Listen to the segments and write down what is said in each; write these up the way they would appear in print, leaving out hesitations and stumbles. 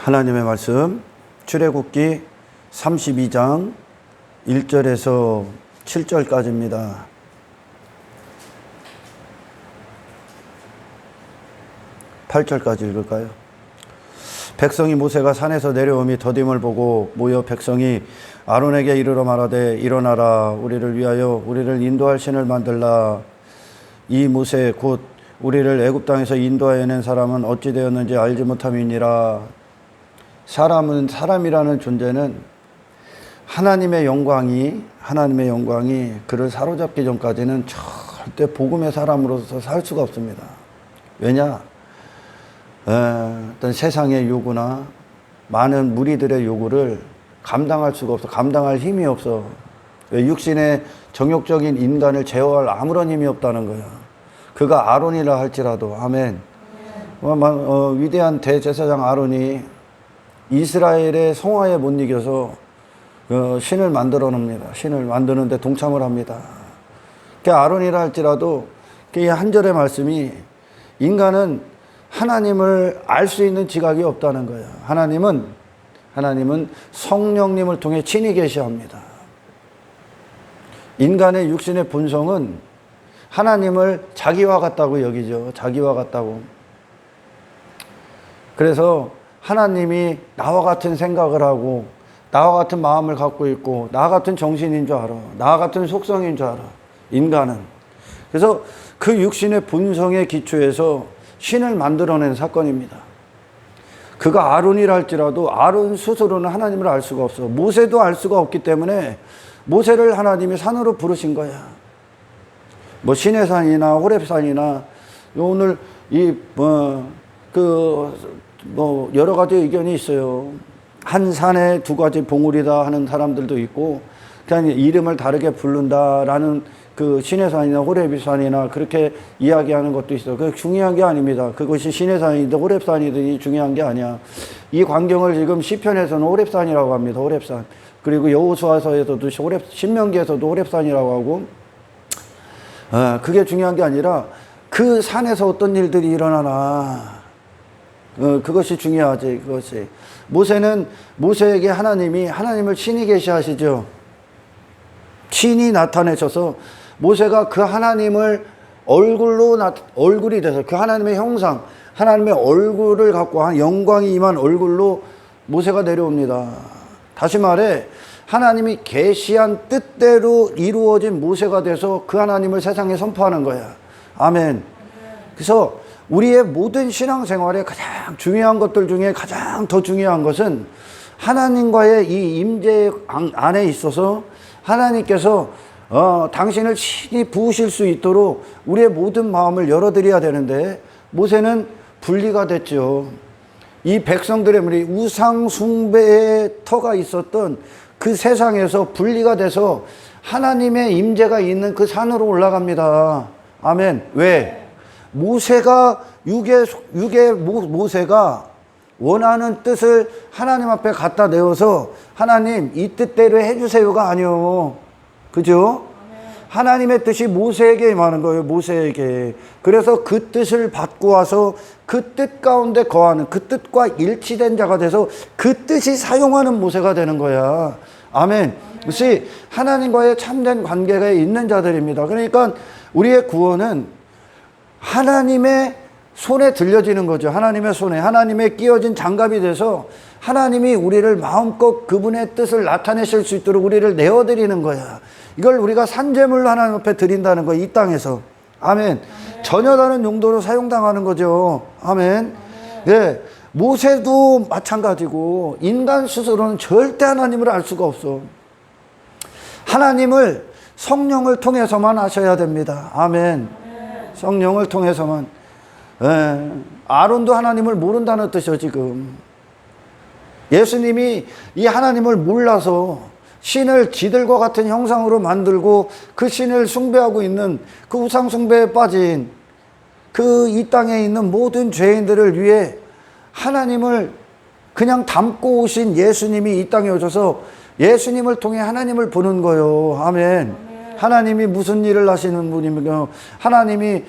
하나님의 말씀 출애굽기 32장 1절에서 7절까지입니다. (8절까지) 읽을까요? 백성이 모세가 산에서 내려오미 더딤을 보고 모여 백성이 아론에게 이르러 말하되 일어나라, 우리를 위하여 우리를 인도할 신을 만들라. 이 모세 곧 우리를 애굽 땅에서 인도하여 낸 사람은 어찌 되었는지 알지 못함이니라. 사람이라는 존재는 하나님의 영광이 그를 사로잡기 전까지는 절대 복음의 사람으로서 살 수가 없습니다. 왜냐? 어떤 세상의 요구나 많은 무리들의 요구를 감당할 수가 없어. 감당할 힘이 없어. 육신의 정욕적인 인간을 제어할 아무런 힘이 없다는 거야. 그가 아론이라 할지라도. 아멘. 위대한 대제사장 아론이 이스라엘의 성화에 못 이겨서 신을 만들어 놉니다. 신을 만드는데 동참을 합니다. 아론이라 할지라도 한 절의 말씀이 인간은 하나님을 알 수 있는 지각이 없다는 거예요. 하나님은 성령님을 통해 친히 계시합니다. 인간의 육신의 본성은 하나님을 자기와 같다고 여기죠. 자기와 같다고. 그래서 하나님이 나와 같은 생각을 하고 나와 같은 마음을 갖고 있고 나와 같은 정신인 줄 알아. 나와 같은 속성인 줄 알아. 인간은. 그래서 그 육신의 본성의 기초에서 신을 만들어낸 사건입니다. 그가 아론이라 할지라도 아론 스스로는 하나님을 알 수가 없어. 모세도 알 수가 없기 때문에 모세를 하나님이 산으로 부르신 거야. 시내산이나 호렙산이나 오늘 여러 가지 의견이 있어요. 한 산에 두 가지 봉우리다 하는 사람들도 있고, 그냥 이름을 다르게 부른다라는 그 시내산이나 호렙산이나 그렇게 이야기하는 것도 있어요. 그게 중요한 게 아닙니다. 그것이 시내산이든 호렙산이든 중요한 게 아니야. 이 광경을 지금 시편에서는 호렙산이라고 합니다. 호렙산. 그리고 여호수아서에서도 신명기에서도 호렙산이라고 하고, 그게 중요한 게 아니라 그 산에서 어떤 일들이 일어나나. 그것이 중요하지. 그것이. 모세에게 하나님을 친히 계시하시죠. 친히 나타내셔서 모세가 그 하나님을 얼굴이 돼서 그 하나님의 형상, 하나님의 얼굴을 갖고 한 영광이 임한 얼굴로 모세가 내려옵니다. 다시 말해 하나님이 계시한 뜻대로 이루어진 모세가 돼서 그 하나님을 세상에 선포하는 거야. 아멘. 그래서 우리의 모든 신앙생활에 가장 중요한 것들 중에 가장 더 중요한 것은 하나님과의 이 임재 안에 있어서 하나님께서 당신을 친히 부으실 수 있도록 우리의 모든 마음을 열어드려야 되는데 모세는 분리가 됐죠. 이 백성들의 무리 우상 숭배의 터가 있었던 그 세상에서 분리가 돼서 하나님의 임재가 있는 그 산으로 올라갑니다. 아멘. 왜? 모세가 모세가 원하는 뜻을 하나님 앞에 갖다 내어서 하나님 이 뜻대로 해주세요가 아니요. 그죠? 하나님의 뜻이 모세에게 임하는 거예요. 모세에게. 그래서 그 뜻을 받고 와서 그 뜻 가운데 거하는, 그 뜻과 일치된 자가 돼서 그 뜻이 사용하는 모세가 되는 거야. 아멘. 그것이 하나님과의 참된 관계가 있는 자들입니다. 그러니까 우리의 구원은 하나님의 손에 들려지는 거죠. 하나님의 손에, 하나님의 끼워진 장갑이 돼서 하나님이 우리를 마음껏 그분의 뜻을 나타내실 수 있도록 우리를 내어드리는 거야. 이걸 우리가 산재물로 하나님 앞에 드린다는 거야. 이 땅에서. 아멘. 전혀 다른 용도로 사용당하는 거죠. 아멘. 예. 모세도 마찬가지고 인간 스스로는 절대 하나님을 알 수가 없어. 하나님을 성령을 통해서만 아셔야 됩니다. 아멘. 성령을 통해서만. 아론도 하나님을 모른다는 뜻이죠. 지금 예수님이 이 하나님을 몰라서 신을 지들과 같은 형상으로 만들고 그 신을 숭배하고 있는 그 우상 숭배에 빠진 그 이 땅에 있는 모든 죄인들을 위해 하나님을 그냥 담고 오신 예수님이 이 땅에 오셔서 예수님을 통해 하나님을 보는 거예요. 아멘. 하나님이 무슨 일을 하시는 분이며 하나님의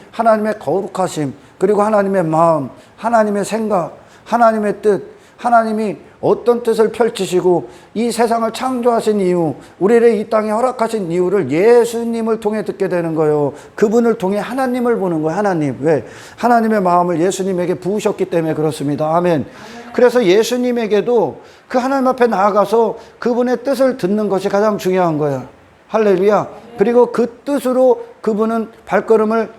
거룩하심, 그리고 하나님의 마음, 하나님의 생각, 하나님의 뜻, 하나님이 어떤 뜻을 펼치시고 이 세상을 창조하신 이유, 우리를 이 땅에 허락하신 이유를 예수님을 통해 듣게 되는 거예요. 그분을 통해 하나님을 보는 거예요. 하나님. 왜? 하나님의 마음을 예수님에게 부으셨기 때문에 그렇습니다. 아멘. 그래서 예수님에게도 그 하나님 앞에 나아가서 그분의 뜻을 듣는 것이 가장 중요한 거예요. 할렐루야. 그리고 그 뜻으로 그분은 발걸음을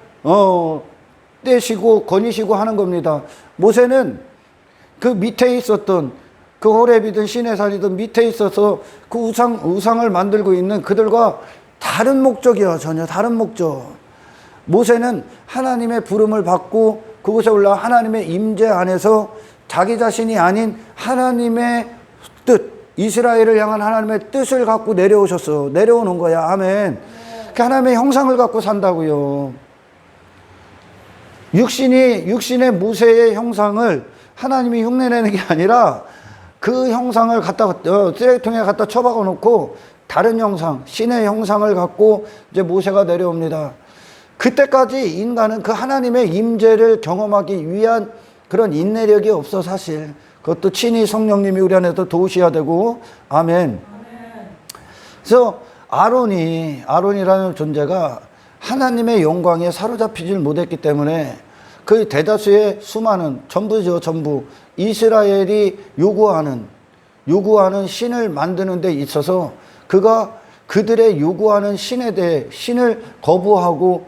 떼시고 거니시고 하는 겁니다. 모세는 그 밑에 있었던 그 호렙이든 시내산이든 밑에 있어서 그 우상을 만들고 있는 그들과 다른 목적이요. 전혀 다른 목적. 모세는 하나님의 부름을 받고 그곳에 올라 하나님의 임재 안에서 자기 자신이 아닌 하나님의 뜻, 이스라엘을 향한 하나님의 뜻을 갖고 내려오셨어. 내려오는 거야. 아멘. 그 하나님의 형상을 갖고 산다고요. 육신의 모세의 형상을 하나님이 흉내내는 게 아니라 그 형상을 쓰레기통에 갖다 처박아 놓고 다른 형상, 신의 형상을 갖고 이제 모세가 내려옵니다. 그때까지 인간은 그 하나님의 임재를 경험하기 위한 그런 인내력이 없어, 사실. 그것도 친히 성령님이 우리 안에서 도우셔야 되고, 아멘. 그래서 아론이라는 존재가 하나님의 영광에 사로잡히질 못했기 때문에 그 대다수의 수많은, 전부죠, 전부. 이스라엘이 요구하는 신을 만드는 데 있어서 그들의 요구하는 신에 대해 신을 거절하고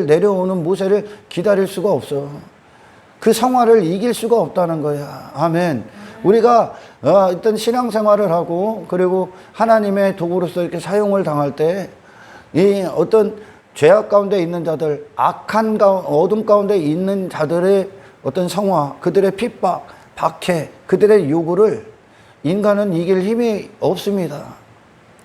내려오는 모세를 기다릴 수가 없어. 그 성화를 이길 수가 없다는 거야. 아멘. 우리가 일단 신앙생활을 하고 그리고 하나님의 도구로서 이렇게 사용을 당할 때 이 어떤 죄악 가운데 있는 자들, 악한 어둠 가운데 있는 자들의 어떤 성화, 그들의 핍박, 박해, 그들의 요구를 인간은 이길 힘이 없습니다.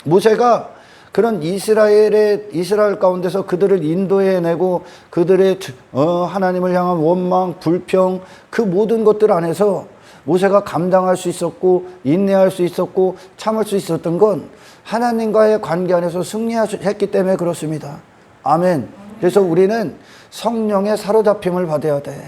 모세가 그런 이스라엘 가운데서 그들을 인도해내고 그들의 하나님을 향한 원망, 불평, 그 모든 것들 안에서 모세가 감당할 수 있었고 인내할 수 있었고 참을 수 있었던 건 하나님과의 관계 안에서 승리했기 때문에 그렇습니다. 아멘. 그래서 우리는 성령의 사로잡힘을 받아야 돼.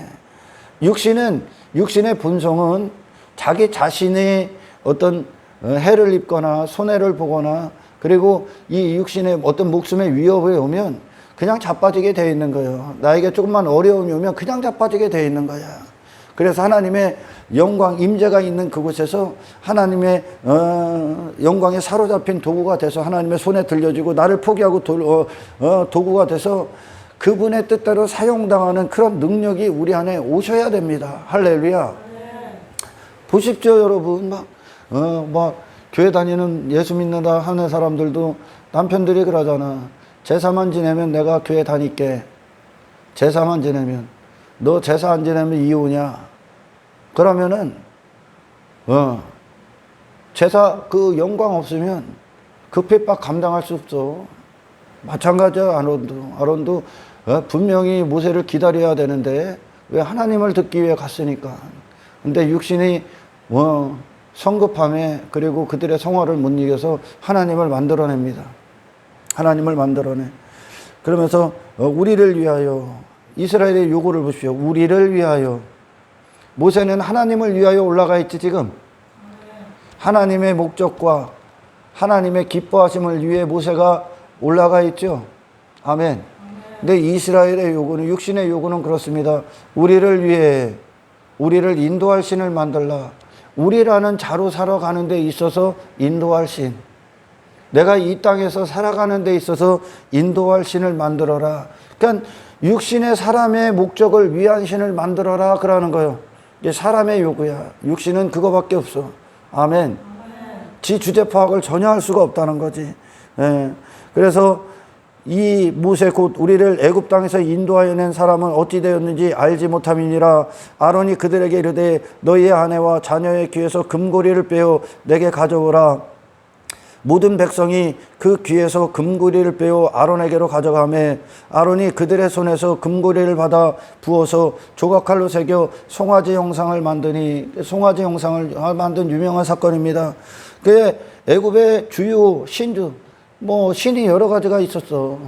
육신의 본성은 자기 자신의 어떤 해를 입거나 손해를 보거나 그리고 이 육신의 어떤 목숨의 위협이 오면 그냥 자빠지게 되어 있는 거예요. 나에게 조금만 어려움이 오면 그냥 자빠지게 되어 있는 거야. 그래서 하나님의 영광, 임재가 있는 그곳에서 하나님의 영광에 사로잡힌 도구가 돼서 하나님의 손에 들려지고 나를 포기하고 도구가 돼서 그분의 뜻대로 사용당하는 그런 능력이 우리 안에 오셔야 됩니다. 할렐루야. 보십시오, 여러분. 교회 다니는 예수 믿는다 하는 사람들도 남편들이 그러잖아. 제사만 지내면 내가 교회 다닐게. 제사만 지내면. 너 제사 안 지내면 이혼이야. 그러면은 제사 그 영광 없으면 그 핍박 감당할 수 없어. 마찬가지야. 아론도 분명히 모세를 기다려야 되는데 왜 하나님을 듣기 위해 갔으니까. 근데 육신이 성급함에 그리고 그들의 성화를 못 이겨서 하나님을 만들어냅니다. 하나님을 만들어내. 그러면서 우리를 위하여, 이스라엘의 요구를 보십시오. 우리를 위하여. 모세는 하나님을 위하여 올라가 있지 지금. 하나님의 목적과 하나님의 기뻐하심을 위해 모세가 올라가 있죠. 아멘. 근데 이스라엘의 요구는, 육신의 요구는 그렇습니다. 우리를 위해, 우리를 인도할 신을 만들라. 우리라는 자로 살아가는 데 있어서 인도할 신. 내가 이 땅에서 살아가는 데 있어서 인도할 신을 만들어라. 그러니까 육신의 사람의 목적을 위한 신을 만들어라 그러는 거예요. 이게 사람의 요구야. 육신은 그거밖에 없어. 아멘. 지 주제 파악을 전혀 할 수가 없다는 거지. 그래서 이 모세 곧 우리를 애굽 땅에서 인도하여 낸 사람은 어찌 되었는지 알지 못함이니라. 아론이 그들에게 이르되 너희의 아내와 자녀의 귀에서 금고리를 빼어 내게 가져오라. 모든 백성이 그 귀에서 금고리를 빼어 아론에게로 가져가매 아론이 그들의 손에서 금고리를 받아 부어서 조각칼로 새겨 송아지 형상을 만드니, 송아지 형상을 만든 유명한 사건입니다. 그 애굽의 주요 신주, 신이 여러 가지가 있었어.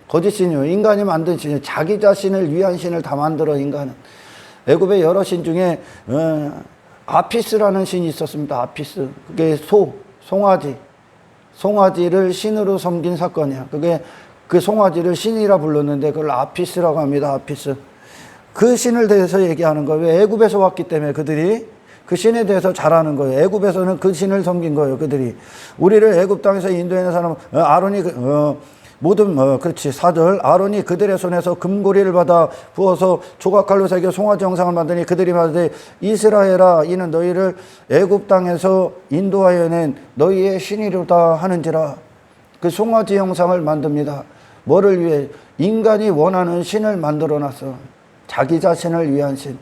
거짓 신이요. 인간이 만든 신이요. 자기 자신을 위한 신을 다 만들어, 인간은. 애굽의 여러 신 중에 아피스라는 신이 있었습니다. 아피스. 그게 송아지를 신으로 섬긴 사건이야. 그게 그 송아지를 신이라 불렀는데 그걸 아피스라고 합니다. 아피스. 그 신을 대해서 얘기하는 거예요. 왜? 애굽에서 왔기 때문에 그들이 그 신에 대해서 잘 아는 거예요. 애굽에서는 그 신을 섬긴 거예요. 그들이. 우리를 애굽 땅에서 인도하는 사람은 아론이 그렇지. 4절. 아론이 그들의 손에서 금고리를 받아 부어서 조각칼로 새겨 송아지 형상을 만드니 그들이 말하되 이스라엘아 이는 너희를 애굽 땅에서 인도하여 낸 너희의 신이로다 하는지라. 그 송아지 형상을 만듭니다. 뭐를 위해? 인간이 원하는 신을 만들어 놨어. 자기 자신을 위한 신.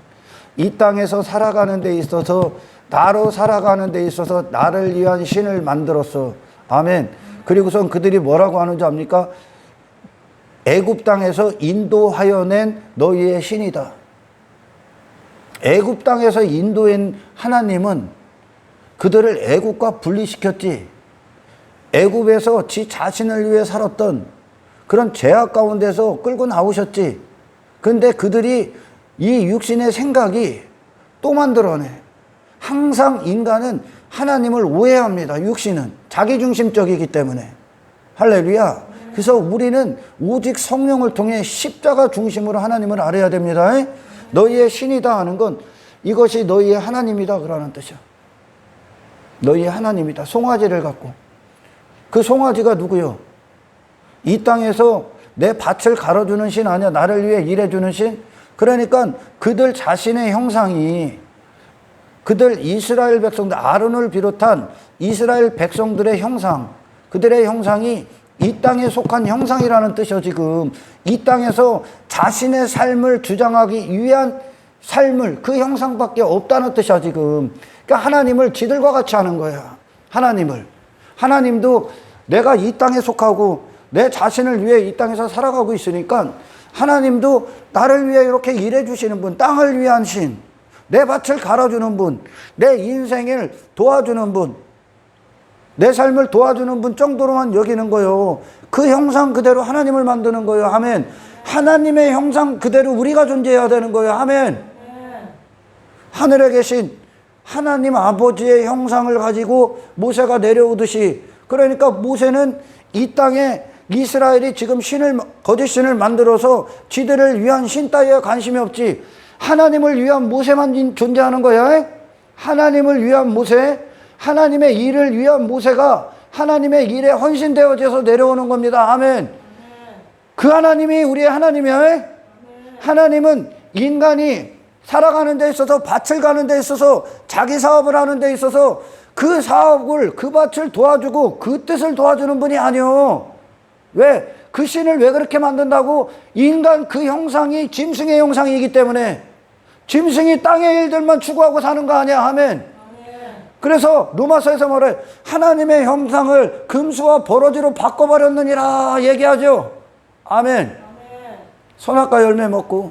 이 땅에서 살아가는 데 있어서 나로 살아가는 데 있어서 나를 위한 신을 만들었어. 아멘. 그리고선 그들이 뭐라고 하는지 압니까? 애굽 땅에서 인도하여 낸 너희의 신이다. 애굽 땅에서 인도한 하나님은 그들을 애굽과 분리시켰지. 애굽에서 지 자신을 위해 살았던 그런 죄악 가운데서 끌고 나오셨지. 근데 그들이 이 육신의 생각이 또 만들어내. 항상 인간은 하나님을 오해합니다. 육신은 자기중심적이기 때문에. 할렐루야. 그래서 우리는 오직 성령을 통해 십자가 중심으로 하나님을 알아야 됩니다. 너희의 신이다 하는 건 이것이 너희의 하나님이다 그러는 뜻이야. 너희의 하나님이다. 송아지를 갖고. 그 송아지가 누구요? 이 땅에서 내 밭을 갈아주는 신 아니야? 나를 위해 일해주는 신? 그러니까 그들 자신의 형상이, 그들 이스라엘 백성들, 아론을 비롯한 이스라엘 백성들의 형상, 그들의 형상이 이 땅에 속한 형상이라는 뜻이요. 지금 이 땅에서 자신의 삶을 주장하기 위한 삶을, 그 형상밖에 없다는 뜻이야 지금. 그러니까 하나님을 지들과 같이 하는 거야. 하나님도 내가 이 땅에 속하고 내 자신을 위해 이 땅에서 살아가고 있으니까 하나님도 나를 위해 이렇게 일해 주시는 분, 땅을 위한 신, 내 밭을 갈아주는 분, 내 인생을 도와주는 분, 내 삶을 도와주는 분 정도로만 여기는 거예요. 그 형상 그대로 하나님을 만드는 거예요. 아멘. 하나님의 형상 그대로 우리가 존재해야 되는 거예요. 아멘. 하늘에 계신 하나님 아버지의 형상을 가지고 모세가 내려오듯이, 그러니까 모세는 이 땅에 이스라엘이 지금 거짓 신을 만들어서 지들을 위한 신 따위에 관심이 없지, 하나님을 위한 모세만 존재하는 거야. 하나님을 위한 모세, 하나님의 일을 위한 모세가 하나님의 일에 헌신되어져서 내려오는 겁니다. 아멘. 그 하나님이 우리의 하나님이야. 하나님은 인간이 살아가는 데 있어서, 밭을 가는 데 있어서, 자기 사업을 하는 데 있어서 그 사업을, 그 밭을 도와주고 그 뜻을 도와주는 분이 아니요. 왜? 그 신을 왜 그렇게 만든다고? 인간 그 형상이 짐승의 형상이기 때문에. 짐승이 땅의 일들만 추구하고 사는 거 아니야. 아멘. 그래서 로마서에서 뭐래? 하나님의 형상을 금수와 버러지로 바꿔버렸느니라 얘기하죠. 아멘. 선악과 열매 먹고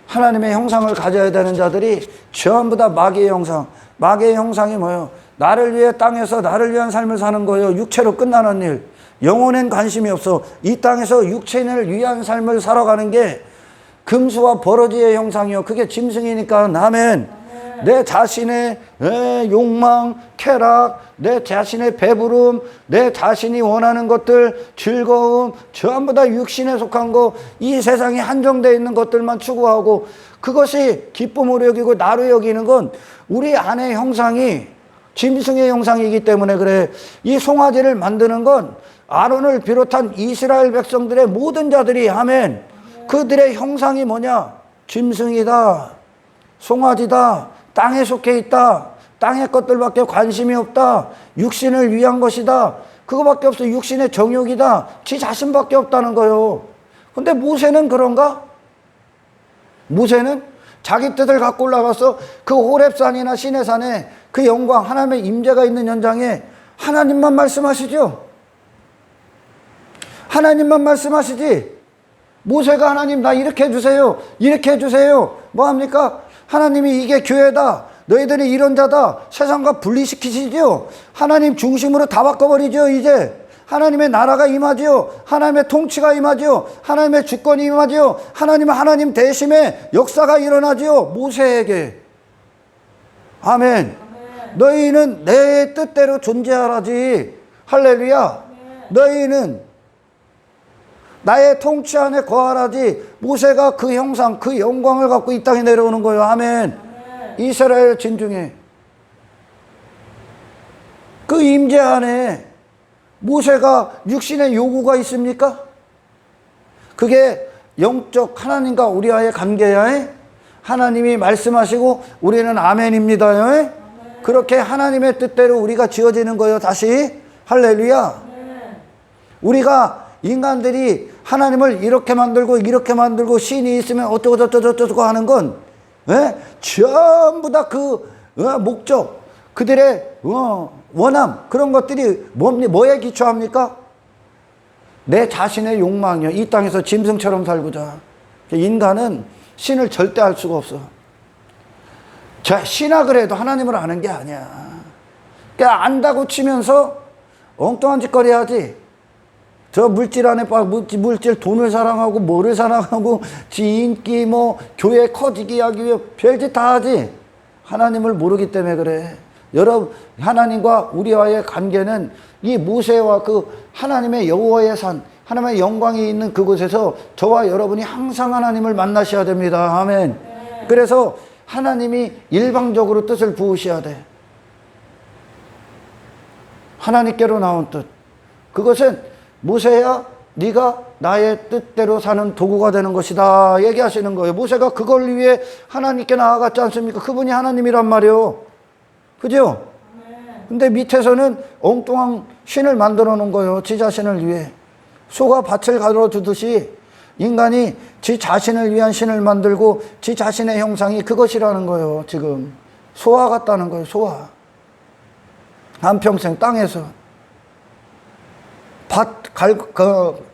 하나님의 형상을 가져야 되는 자들이 전부 다 마귀의 형상. 마귀의 형상이 뭐예요? 나를 위해 땅에서 나를 위한 삶을 사는 거예요. 육체로 끝나는 일. 영혼엔 관심이 없어. 이 땅에서 육체를 위한 삶을 살아가는 게 금수와 버러지의 형상이요. 그게 짐승이니까. 아멘. 내 자신의 욕망, 쾌락, 내 자신의 배부름, 내 자신이 원하는 것들, 즐거움, 전부 다 육신에 속한 거, 이 세상에 한정되어 있는 것들만 추구하고 그것이 기쁨으로 여기고 나로 여기는 건 우리 안의 형상이 짐승의 형상이기 때문에 그래. 이 송아지를 만드는 건 아론을 비롯한 이스라엘 백성들의 모든 자들이, 아멘, 그들의 형상이 뭐냐? 짐승이다, 송아지다, 땅에 속해 있다, 땅의 것들밖에 관심이 없다, 육신을 위한 것이다, 그거밖에 없어. 육신의 정욕이다, 지 자신밖에 없다는 거요. 근데 모세는 그런가? 모세는 자기 뜻을 갖고 올라가서 그 호렙산이나 시내산에 그 영광, 하나님의 임재가 있는 현장에 하나님만 말씀하시죠. 하나님만 말씀하시지. 모세가 하나님 나 이렇게 해주세요, 이렇게 해주세요, 뭐합니까? 하나님이 이게 교회다, 너희들이 이런 자다, 세상과 분리시키시죠. 하나님 중심으로 다 바꿔버리죠. 이제 하나님의 나라가 임하죠. 하나님의 통치가 임하죠. 하나님의 주권이 임하죠. 하나님 대심의 역사가 일어나죠. 모세에게. 아멘. 너희는 내 뜻대로 존재하라지. 할렐루야. 너희는 나의 통치 안에 거하라지. 모세가 그 형상, 그 영광을 갖고 이 땅에 내려오는 거예요. 아멘. 이스라엘 진중에 그 임재 안에 모세가 육신의 요구가 있습니까? 그게 영적 하나님과 우리와의 관계야. 하나님이 말씀하시고 우리는 아멘입니다. 그렇게 하나님의 뜻대로 우리가 지어지는 거예요. 다시 할렐루야. 우리가 인간들이 하나님을 이렇게 만들고 신이 있으면 어쩌고 하는 건 전부 다 그 목적, 그들의 원함, 그런 것들이 뭐에 기초합니까? 내 자신의 욕망이요. 이 땅에서 짐승처럼 살고자. 인간은 신을 절대 알 수가 없어. 신학을 해도 하나님을 아는 게 아니야. 그러니까 안다고 치면서 엉뚱한 짓거리 하지. 저 물질 안에 물질 돈을 사랑하고 뭐를 사랑하고 지 인기 교회 커지기 하기 위해 별짓 다 하지. 하나님을 모르기 때문에 그래. 여러분, 하나님과 우리와의 관계는 이 모세와 그 하나님의 여호와의 산, 하나님의 영광이 있는 그곳에서 저와 여러분이 항상 하나님을 만나셔야 됩니다. 아멘. 그래서 하나님이 일방적으로 뜻을 부으셔야 돼. 하나님께로 나온 뜻. 그것은 모세야, 네가 나의 뜻대로 사는 도구가 되는 것이다 얘기하시는 거예요. 모세가 그걸 위해 하나님께 나아갔지 않습니까? 그분이 하나님이란 말이요. 그죠? 근데 밑에서는 엉뚱한 신을 만들어 놓은 거예요. 지 자신을 위해. 소가 밭을 가로주듯이 인간이 지 자신을 위한 신을 만들고 지 자신의 형상이 그것이라는 거예요. 지금 소와 같다는 거예요. 소와. 한평생 땅에서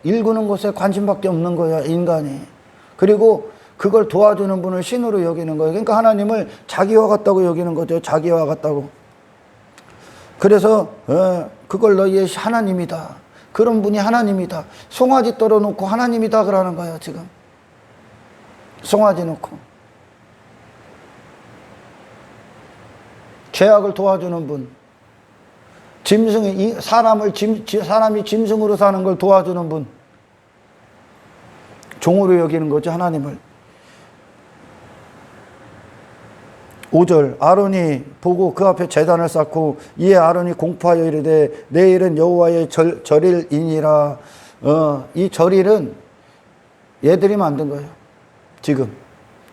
일구는 것에 관심밖에 없는 거야, 인간이. 그리고 그걸 도와주는 분을 신으로 여기는 거예요. 그러니까 하나님을 자기와 같다고 여기는 거죠. 자기와 같다고. 그래서 그걸 너희의 하나님이다. 그런 분이 하나님이다. 송아지 떨어놓고 하나님이다 그러는 거예요, 지금. 송아지 놓고. 죄악을 도와주는 분. 사람이 짐승으로 사는 걸 도와주는 분. 종으로 여기는 거죠, 하나님을. 5절 아론이 보고 그 앞에 제단을 쌓고 이에 아론이 공포하여 이르되 내일은 여호와의 절일이니라. 이 절일은 얘들이 만든 거예요. 지금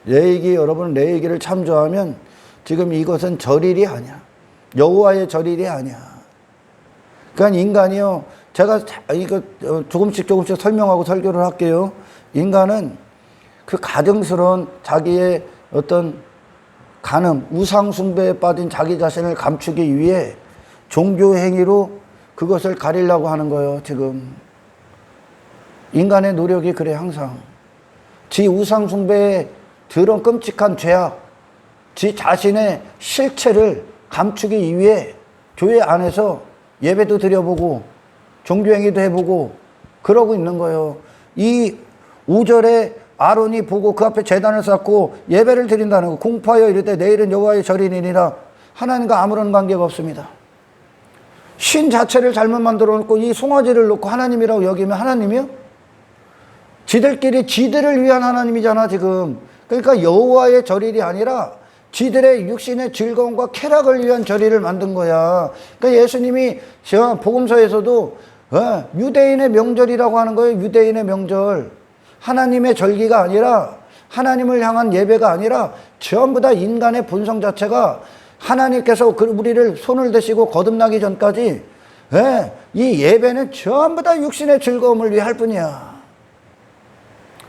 여러분 레위기를 참조하면 지금 이것은 절일이 아니야. 여호와의 절일이 아니야. 그러니까 인간이요, 제가 이거 조금씩 설명하고 설교를 할게요. 인간은 그 가증스러운 자기의 어떤 간음, 우상숭배에 빠진 자기 자신을 감추기 위해 종교 행위로 그것을 가리려고 하는 거예요, 지금. 인간의 노력이 그래, 항상. 지 우상숭배의 더러운 끔찍한 죄악, 지 자신의 실체를 감추기 위해 교회 안에서 예배도 드려보고 종교행위도 해보고 그러고 있는 거예요. 이 5절에 아론이 보고 그 앞에 제단을 쌓고 예배를 드린다는 거. 공포하여 이르되 내일은 여호와의 절이니라. 하나님과 아무런 관계가 없습니다. 신 자체를 잘못 만들어 놓고 이 송아지를 놓고 하나님이라고 여기면 하나님이요? 지들끼리 지들을 위한 하나님이잖아, 지금. 그러니까 여호와의 절일이 아니라 지들의 육신의 즐거움과 쾌락을 위한 절일을 만든 거야. 그러니까 예수님이 복음서에서도 유대인의 명절이라고 하는 거예요. 유대인의 명절. 하나님의 절기가 아니라, 하나님을 향한 예배가 아니라 전부 다 인간의 본성 자체가 하나님께서 우리를 손을 대시고 거듭나기 전까지 이 예배는 전부 다 육신의 즐거움을 위해 할 뿐이야.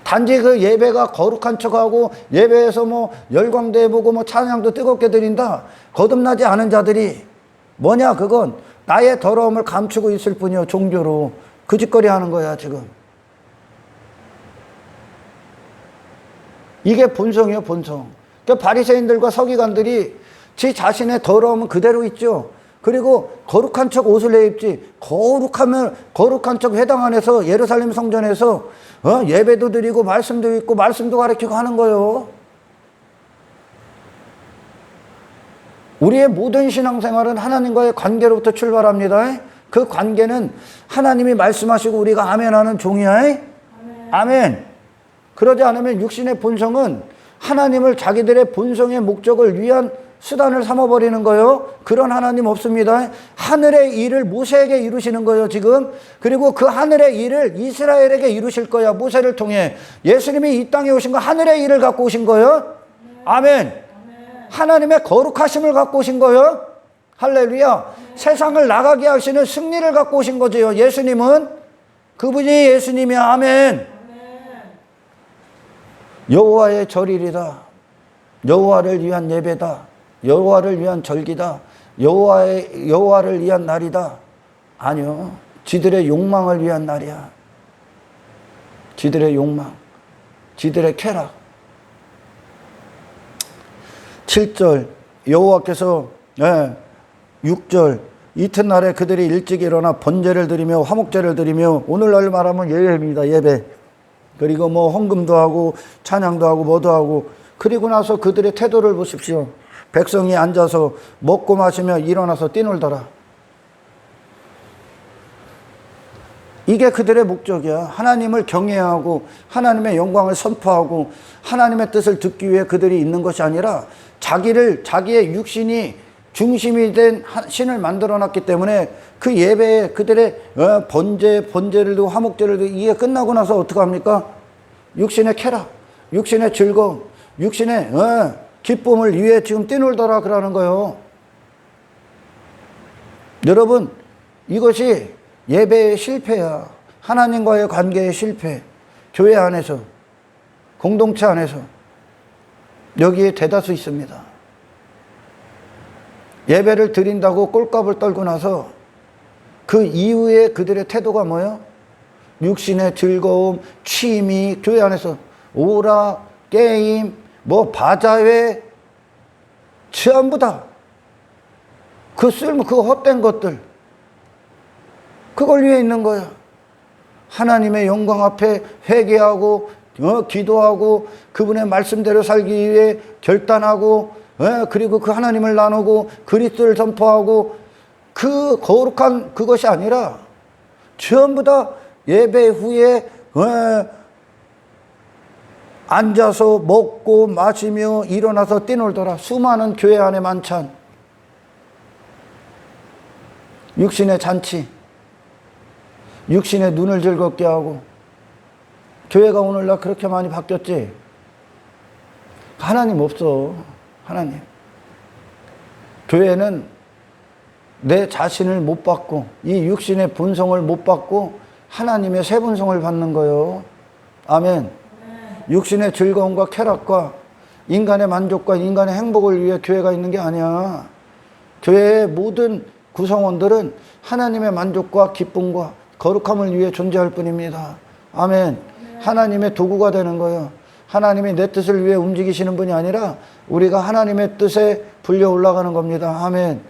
단지 그 예배가 거룩한 척하고 예배에서 열광대해보고 찬양도 뜨겁게 드린다. 거듭나지 않은 자들이 뭐냐, 그건 나의 더러움을 감추고 있을 뿐이요, 종교로. 그 짓거리 하는 거야, 지금. 이게 본성이에요, 본성. 그러니까 바리새인들과 서기관들이 지 자신의 더러움은 그대로 있죠. 그리고 거룩한 척 옷을 내입지. 거룩한 척 회당 안에서 예루살렘 성전에서 예배도 드리고 말씀도 읽고 말씀도 가르치고 하는 거예요. 우리의 모든 신앙생활은 하나님과의 관계로부터 출발합니다. 그 관계는 하나님이 말씀하시고 우리가 아멘하는 종이야. 아멘. 그러지 않으면 육신의 본성은 하나님을 자기들의 본성의 목적을 위한 수단을 삼아버리는 거예요. 그런 하나님 없습니다. 하늘의 일을 모세에게 이루시는 거예요, 지금. 그리고 그 하늘의 일을 이스라엘에게 이루실 거야, 모세를 통해. 예수님이 이 땅에 오신 거 하늘의 일을 갖고 오신 거예요. 아멘. 하나님의 거룩하심을 갖고 오신 거예요. 할렐루야. 세상을 나가게 하시는 승리를 갖고 오신 거죠. 예수님은 그분이 예수님이야. 아멘. 여호와의 절일이다. 여호와를 위한 예배다. 여호와를 위한 절기다. 여호와를 위한 날이다. 아니요. 지들의 욕망을 위한 날이야. 지들의 욕망, 지들의 쾌락. 7절 여호와께서 6절 이튿날에 그들이 일찍 일어나 번제를 드리며 화목제를 드리며, 오늘날 말하면 예배입니다. 예배. 그리고 뭐 헌금도 하고 찬양도 하고 뭐도 하고, 그리고 나서 그들의 태도를 보십시오. 백성이 앉아서 먹고 마시며 일어나서 뛰놀더라. 이게 그들의 목적이야. 하나님을 경외하고 하나님의 영광을 선포하고 하나님의 뜻을 듣기 위해 그들이 있는 것이 아니라 자기의 육신이 중심이 된 신을 만들어놨기 때문에 그 예배에 그들의 번제를 두고 화목제를 두고 이게 끝나고 나서 어떻게 합니까? 육신의 쾌락, 육신의 즐거움, 육신의 기쁨을 위해 지금 뛰놀더라 그러는 거예요. 여러분, 이것이 예배의 실패야. 하나님과의 관계의 실패. 교회 안에서, 공동체 안에서 여기에 대다수 있습니다. 예배를 드린다고 꼴값을 떨고 나서 그 이후에 그들의 태도가 뭐예요? 육신의 즐거움, 취미, 교회 안에서 오라, 게임, 뭐 바자회, 전부 다 그 헛된 것들, 그걸 위해 있는 거야. 하나님의 영광 앞에 회개하고 기도하고 그분의 말씀대로 살기 위해 결단하고, 그리고 그 하나님을 나누고 그리스도를 선포하고, 그 거룩한 그것이 아니라 전부 다 예배 후에 앉아서 먹고 마시며 일어나서 뛰놀더라. 수많은 교회 안에 만찬, 육신의 잔치, 육신의 눈을 즐겁게 하고. 교회가 오늘날 그렇게 많이 바뀌었지? 하나님 없어. 하나님. 교회는 내 자신을 못 받고 이 육신의 본성을 못 받고 하나님의 새 본성을 받는 거예요. 아멘. 육신의 즐거움과 쾌락과 인간의 만족과 인간의 행복을 위해 교회가 있는 게 아니야. 교회의 모든 구성원들은 하나님의 만족과 기쁨과 거룩함을 위해 존재할 뿐입니다. 아멘. 하나님의 도구가 되는 거예요. 하나님이 내 뜻을 위해 움직이시는 분이 아니라 우리가 하나님의 뜻에 불려 올라가는 겁니다. 아멘.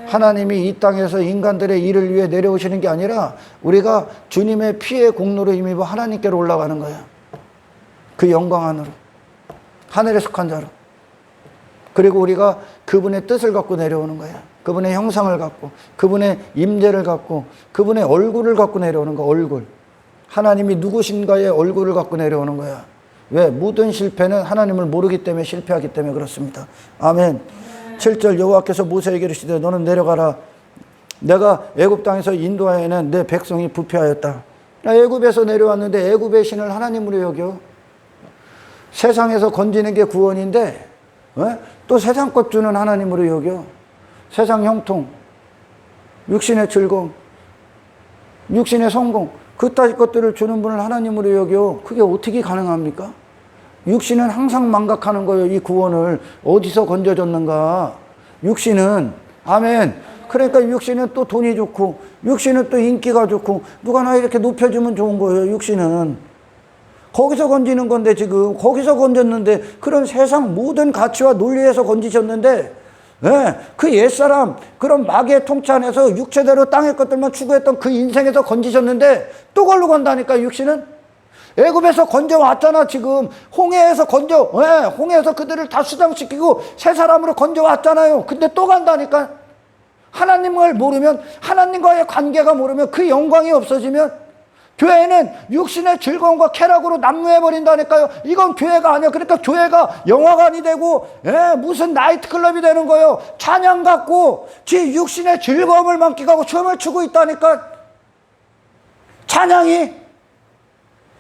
하나님이 이 땅에서 인간들의 일을 위해 내려오시는 게 아니라 우리가 주님의 피의 공로로 힘입어 하나님께로 올라가는 거예요. 그 영광 안으로, 하늘에 속한 자로. 그리고 우리가 그분의 뜻을 갖고 내려오는 거예요. 그분의 형상을 갖고, 그분의 임재를 갖고, 그분의 얼굴을 갖고 내려오는 거야. 얼굴. 하나님이 누구신가의 얼굴을 갖고 내려오는 거야. 왜? 모든 실패는 하나님을 모르기 때문에 실패하기 때문에 그렇습니다. 아멘. 7절 여호와께서 모세에게 이르시되 너는 내려가라. 내가 애굽 땅에서 인도하여낸 내 백성이 부패하였다. 애굽에서 내려왔는데 애굽의 신을 하나님으로 여겨. 세상에서 건지는 게 구원인데 또 세상 것 주는 하나님으로 여겨. 세상 형통, 육신의 즐거움, 육신의 성공, 그따위 것들을 주는 분을 하나님으로 여겨. 그게 어떻게 가능합니까? 육신은 항상 망각하는 거예요. 이 구원을 어디서 건져줬는가. 육신은, 아멘. 그러니까 육신은 또 돈이 좋고, 육신은 또 인기가 좋고, 누가 나 이렇게 높여주면 좋은 거예요. 육신은 거기서 건지는 건데, 지금 거기서 건졌는데, 그런 세상 모든 가치와 논리에서 건지셨는데, 그 옛사람, 그런 마귀의 통치 안에서 육체대로 땅의 것들만 추구했던 그 인생에서 건지셨는데 또 걸로 간다니까. 육신은 애굽에서 건져왔잖아. 지금 홍해에서 홍해에서 그들을 다 수장시키고 새 사람으로 건져왔잖아요. 근데 또 간다니까. 하나님을 모르면, 하나님과의 관계가 모르면, 그 영광이 없어지면 교회는 육신의 즐거움과 쾌락으로 난무해버린다니까요. 이건 교회가 아니야. 그러니까 교회가 영화관이 되고 무슨 나이트클럽이 되는 거예요. 찬양 갖고 지 육신의 즐거움을 만끽하고 춤을 추고 있다니까. 찬양이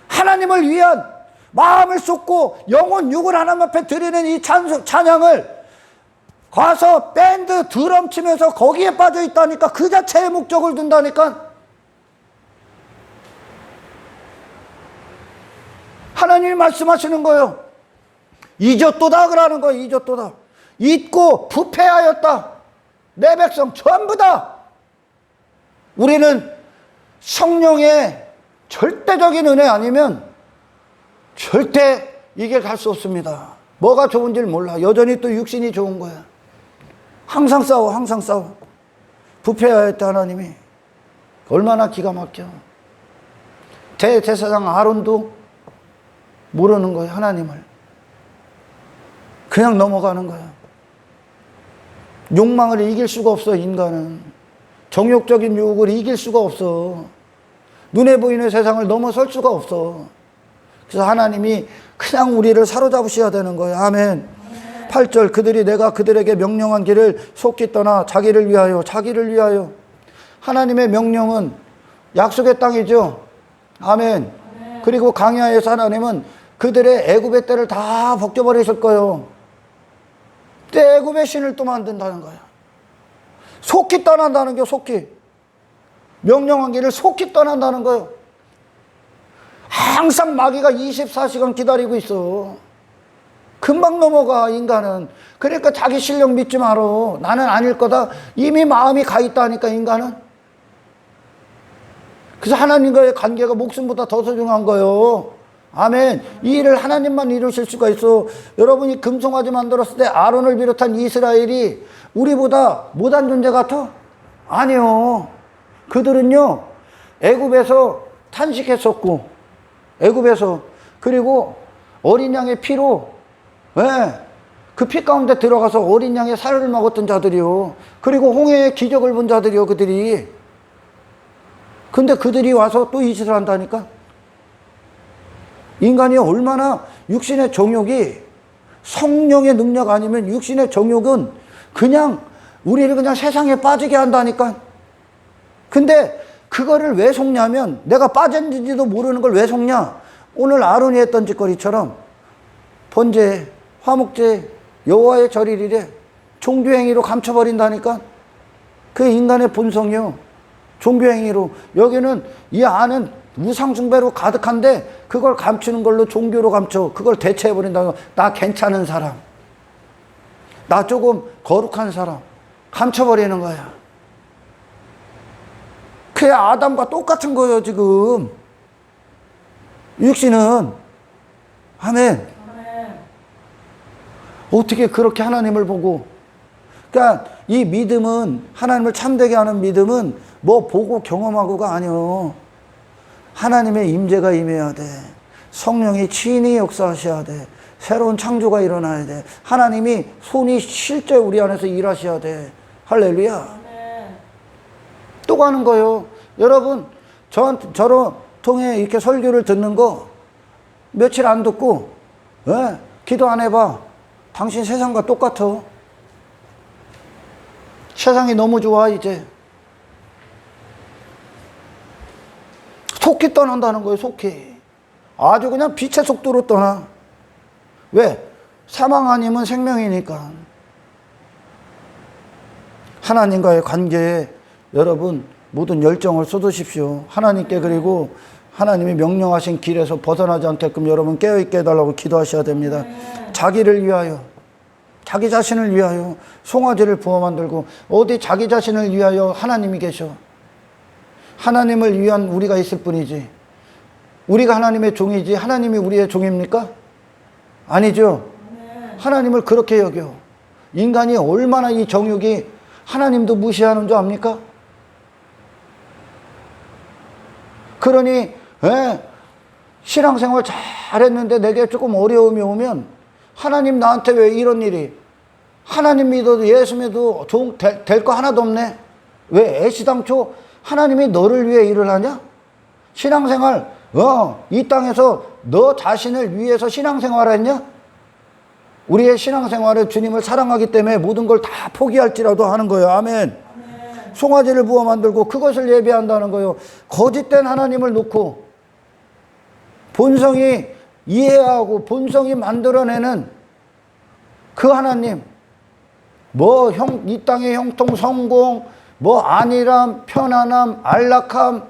하나님을 위한 마음을 쏟고 영혼 육을 하나님 앞에 드리는 이 찬양을 가서 밴드 드럼 치면서 거기에 빠져 있다니까. 그 자체의 목적을 둔다니까. 하나님이 말씀하시는 거예요. 잊었도다 그러는 거예요. 잊었도다. 잊고 부패하였다. 내 백성 전부 다. 우리는 성령의 절대적인 은혜 아니면 절대 이 길 갈 수 없습니다. 뭐가 좋은지를 몰라. 여전히 또 육신이 좋은 거야. 항상 싸워. 항상 싸워. 부패하였다. 하나님이 얼마나 기가 막혀. 대제사장 아론도 모르는 거예요. 하나님을 그냥 넘어가는 거예요. 욕망을 이길 수가 없어. 인간은 정욕적인 유혹을 이길 수가 없어. 눈에 보이는 세상을 넘어설 수가 없어. 그래서 하나님이 그냥 우리를 사로잡으셔야 되는 거예요. 아멘. 8절 그들이 내가 그들에게 명령한 길을 속히 떠나 자기를 위하여. 하나님의 명령은 약속의 땅이죠. 아멘. 그리고 광야에서 하나님은 그들의 애굽의 때를 다 벗겨버리실 거예요. 때 애굽의 신을 또 만든다는 거야. 속히 떠난다는 게 속히. 명령한 길을 속히 떠난다는 거예요. 항상 마귀가 24시간 기다리고 있어. 금방 넘어가 인간은. 그러니까 자기 실력 믿지 마라. 나는 아닐 거다. 이미 마음이 가 있다니까 인간은. 그래서 하나님과의 관계가 목숨보다 더 소중한 거예요. 아멘. 이 일을 하나님만 이루실 수가 있어. 여러분이 금송아지 만들었을 때 아론을 비롯한 이스라엘이 우리보다 못한 존재 같아? 아니요. 그들은요 애굽에서 탄식했었고, 애굽에서, 그리고 어린 양의 피로 그 피 가운데 들어가서 어린 양의 살을 먹었던 자들이요. 그리고 홍해의 기적을 본 자들이요. 그들이. 근데 그들이 와서 또 이 짓을 한다니까. 인간이 얼마나 육신의 정욕이 성령의 능력 아니면 육신의 정욕은 그냥 우리를 그냥 세상에 빠지게 한다니까. 근데 그거를 왜 속냐면, 내가 빠졌는지도 모르는 걸 왜 속냐. 오늘 아론이 했던 짓거리처럼 번제, 화목제, 여호와의 절일이래. 종교행위로 감춰버린다니까. 그 인간의 본성이요. 종교행위로. 여기는 이 안은 우상숭배로 가득한데 그걸 감추는 걸로 종교로 감춰. 그걸 대체해버린다고. 나 괜찮은 사람, 나 조금 거룩한 사람 감춰버리는 거야. 그게 아담과 똑같은 거예요 지금. 육신은. 아멘. 어떻게 그렇게 하나님을 보고. 그러니까 이 믿음은, 하나님을 참되게 하는 믿음은 뭐 보고 경험하고가 아니요. 하나님의 임재가 임해야 돼. 성령이 친히 역사하셔야 돼. 새로운 창조가 일어나야 돼. 하나님이 손이 실제 우리 안에서 일하셔야 돼. 할렐루야. 또 가는 거예요. 여러분, 저를 통해 이렇게 설교를 듣는 거 며칠 안 듣고 기도 안 해봐. 당신 세상과 똑같아. 세상이 너무 좋아 이제. 속히 떠난다는 거예요. 속히. 아주 그냥 빛의 속도로 떠나. 왜? 사망 아니면 생명이니까. 하나님과의 관계에 여러분 모든 열정을 쏟으십시오. 하나님께. 그리고 하나님이 명령하신 길에서 벗어나지 않게끔 여러분 깨어있게 해달라고 기도하셔야 됩니다. 자기를 위하여, 자기 자신을 위하여 송아지를 부어 만들고, 어디 자기 자신을 위하여 하나님이 계셔. 하나님을 위한 우리가 있을 뿐이지. 우리가 하나님의 종이지 하나님이 우리의 종입니까? 아니죠. 하나님을 그렇게 여겨. 인간이 얼마나 이 정욕이 하나님도 무시하는 줄 압니까? 그러니 신앙생활 잘했는데 내게 조금 어려움이 오면 하나님 나한테 왜 이런 일이, 하나님 믿어도 예수 믿어도 될 거 하나도 없네. 왜 애시당초 하나님이 너를 위해 일을 하냐? 신앙생활 이 땅에서 너 자신을 위해서 신앙생활을 했냐? 우리의 신앙생활은 주님을 사랑하기 때문에 모든 걸 다 포기할지라도 하는 거예요. 아멘. 송아지를 부어 만들고 그것을 예배한다는 거예요. 거짓된 하나님을 놓고 본성이 이해하고 본성이 만들어내는 그 하나님, 이 땅의 형통, 성공, 안일함, 편안함, 안락함,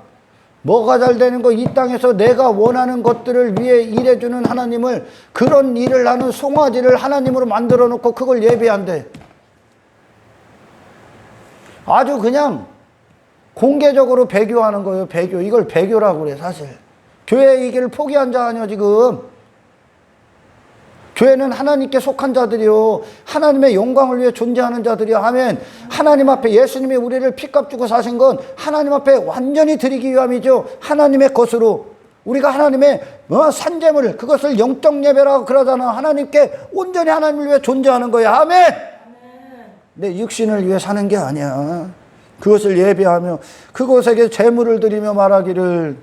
뭐가 잘 되는 거, 이 땅에서 내가 원하는 것들을 위해 일해주는 하나님을, 그런 일을 하는 송아지를 하나님으로 만들어 놓고 그걸 예배한대. 아주 그냥 공개적으로 배교하는 거예요. 배교. 이걸 배교라고 그래. 사실 교회 이 길을 포기한 자 아니요 지금. 교회는 하나님께 속한 자들이요, 하나님의 영광을 위해 존재하는 자들이요. 아멘. 하나님 앞에 예수님이 우리를 피값 주고 사신 건 하나님 앞에 완전히 드리기 위함이죠. 하나님의 것으로. 우리가 하나님의 산재물, 그것을 영적 예배라고 그러잖아. 하나님께 온전히 하나님을 위해 존재하는 거야. 아멘. 내 육신을 위해 사는 게 아니야. 그것을 예배하며 그것에게 제물을 드리며 말하기를,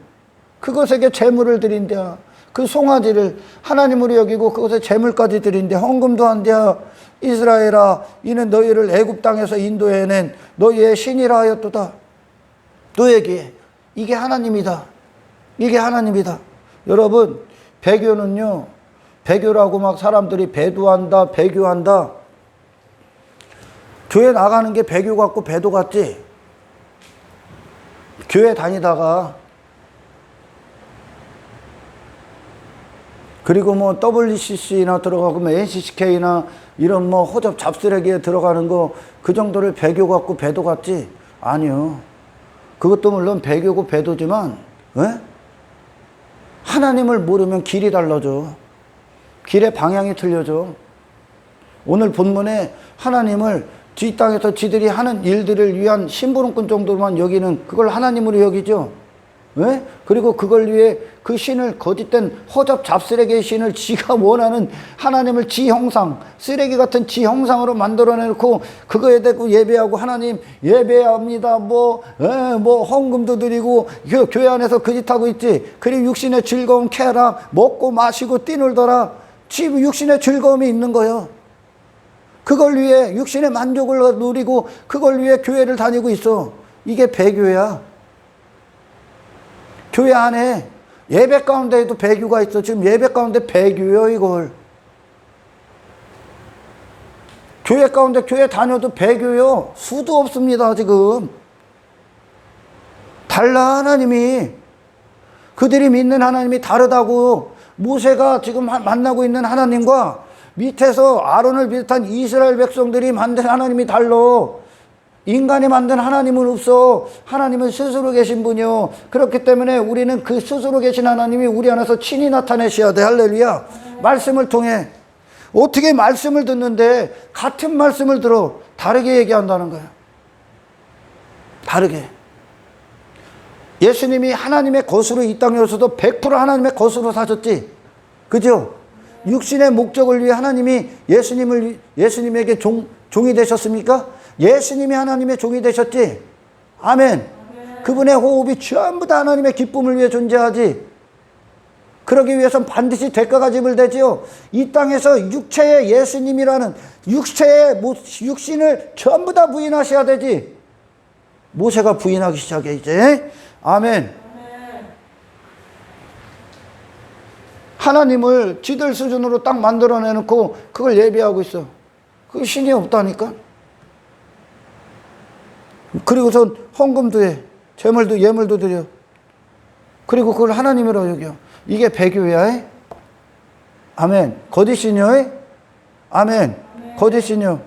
그것에게 제물을 드린다. 그 송아지를 하나님으로 여기고 그것에 제물까지 드린대. 헌금도 한대야. 이스라엘아, 이는 너희를 애굽 땅에서 인도해낸 너희의 신이라 하였도다. 너에게 이게 하나님이다. 이게 하나님이다. 여러분, 배교는요, 배교라고 막 사람들이 배도한다, 배교한다. 교회 나가는 게 배교 같고 배도 같지. 교회 다니다가 그리고 WCC나 들어가고 NCCK나 이런 호접 잡쓰레기에 들어가는 거, 그 정도를 배교 같고 배도 같지? 아니요. 그것도 물론 배교고 배도지만, 하나님을 모르면 길이 달라져. 길의 방향이 틀려져. 오늘 본문에 하나님을 이 땅에서 지들이 하는 일들을 위한 심부름꾼 정도만 여기는, 그걸 하나님으로 여기죠. 왜? 그리고 그걸 위해 그 신을, 거짓된 허접 잡쓰레기의 신을 지가 원하는 하나님을 지 형상, 쓰레기 같은 지 형상으로 만들어내놓고 그거에 대고 예배하고, 하나님 예배합니다, 헌금도 드리고 교회 안에서 그 짓하고 있지. 그리고 육신의 즐거움 쾌락, 먹고 마시고 뛰놀더라. 지금 육신의 즐거움이 있는 거예요. 그걸 위해 육신의 만족을 누리고 그걸 위해 교회를 다니고 있어. 이게 배교야. 교회 안에 예배 가운데에도 배교가 있어. 지금 예배 가운데 배교요, 이걸. 교회 가운데 교회 다녀도 배교요. 수도 없습니다, 지금. 달라, 하나님이. 그들이 믿는 하나님이 다르다고. 모세가 지금 만나고 있는 하나님과 밑에서 아론을 비롯한 이스라엘 백성들이 만든 하나님이 달라. 인간이 만든 하나님은 없어. 하나님은 스스로 계신 분이요. 그렇기 때문에 우리는 그 스스로 계신 하나님이 우리 안에서 친히 나타내셔야 돼. 할렐루야. 말씀을 통해. 어떻게 말씀을 듣는데 같은 말씀을 들어 다르게 얘기한다는 거야. 다르게. 예수님이 하나님의 것으로 이 땅에 오셔도 100% 하나님의 것으로 사셨지. 그죠? 육신의 목적을 위해 하나님이 예수님에게 종이 되셨습니까? 예수님이 하나님의 종이 되셨지. 아멘. 그분의 호흡이 전부 다 하나님의 기쁨을 위해 존재하지. 그러기 위해서는 반드시 대가가 지불되지요. 이 땅에서 육체의 예수님이라는 육신을 전부 다 부인하셔야 되지. 모세가 부인하기 시작해 이제. 아멘. 하나님을 지들 수준으로 딱 만들어내놓고 그걸 예배하고 있어. 그게 신이 없다니까. 그리고선 헌금도 해. 제물도 예물도 드려. 그리고 그걸 하나님으로 여겨. 이게 배교야. 아멘. 거짓이뇨. 아멘. 거짓이뇨.